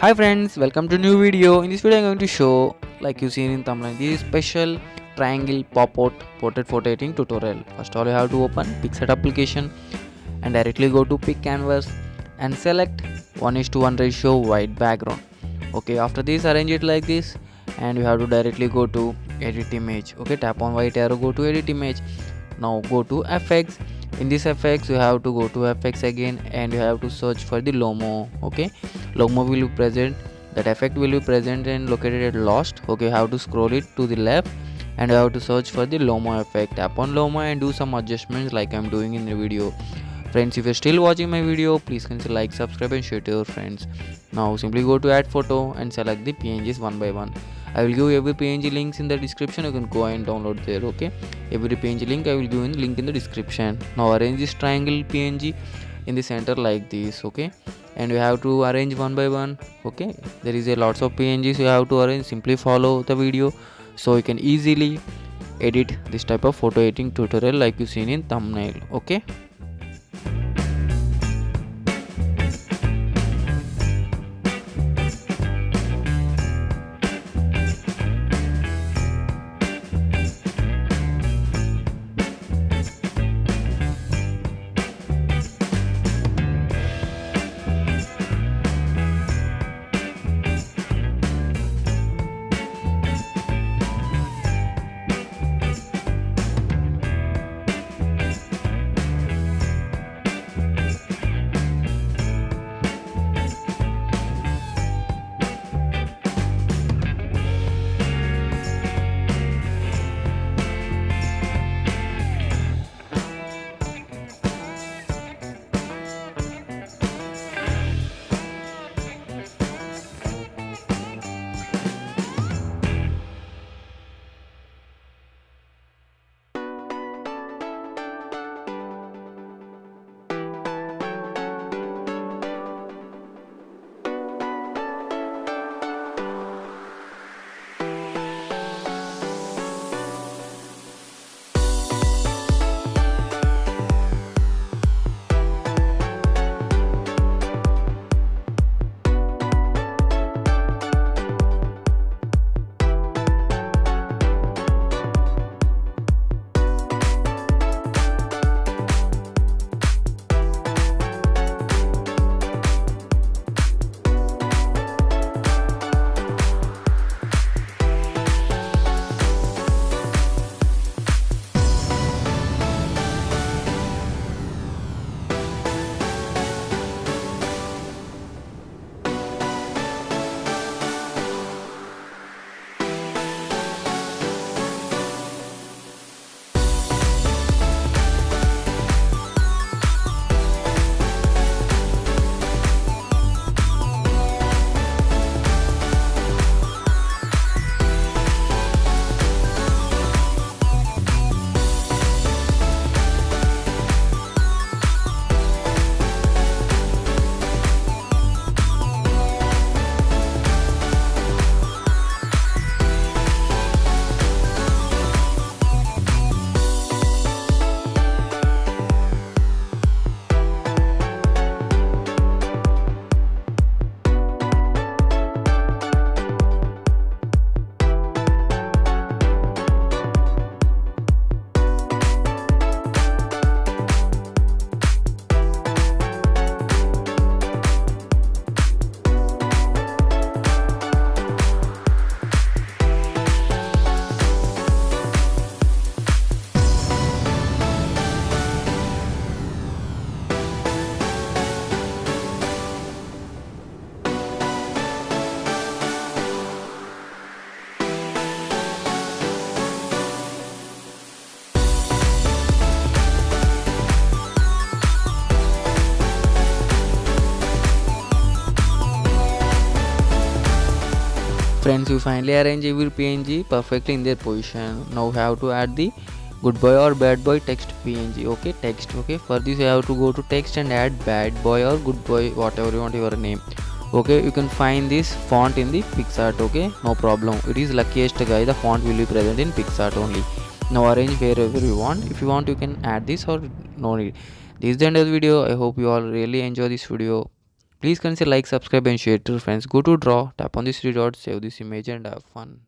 Hi friends, welcome to new video. In this video I'm going to show, like you seen in thumbnail, this special triangle pop-out portrait photo editing tutorial. First of all, you have to open Picsart application and directly go to pick canvas and select 1:1 ratio white background. Okay, after this arrange it like this and you have to directly go to edit image. Okay, tap on white arrow, go to edit image. Now go to effects. In this effects you have to go to effects again and you have to search for the lomo. Okay, lomo will be present, that effect will be present and located at lost. Okay, you have to scroll it to the left and you have to search for the lomo effect. Tap on lomo and do some adjustments like I'm doing in the video. Friends, if you're still watching my video, please consider like, subscribe and share to your friends. Now simply go to add photo and select the pngs one by one. I will give every png links in the description. You can go and download there. Okay, every png link I will give in the link in the description. Now arrange this triangle png in the center like this. Okay, and you have to arrange one by one. Okay, there is a lots of pngs you have to arrange. Simply follow the video so you can easily edit this type of photo editing tutorial like you seen in thumbnail. Okay. Friends, you finally arrange every PNG perfectly in their position. Now you have to add the good boy or bad boy text PNG. Okay, text. Okay, for this you have to go to text and add bad boy or good boy, whatever you want your name. Okay, you can find this font in the Picsart. Okay, no problem. It is luckiest guy, the font will be present in Picsart only. Now arrange wherever you want. If you want, you can add this or no need. This is the end of the video. I hope you all really enjoy this video. Please consider like, subscribe and share to your friends. Go to draw, tap on these three dots, save this image and have fun.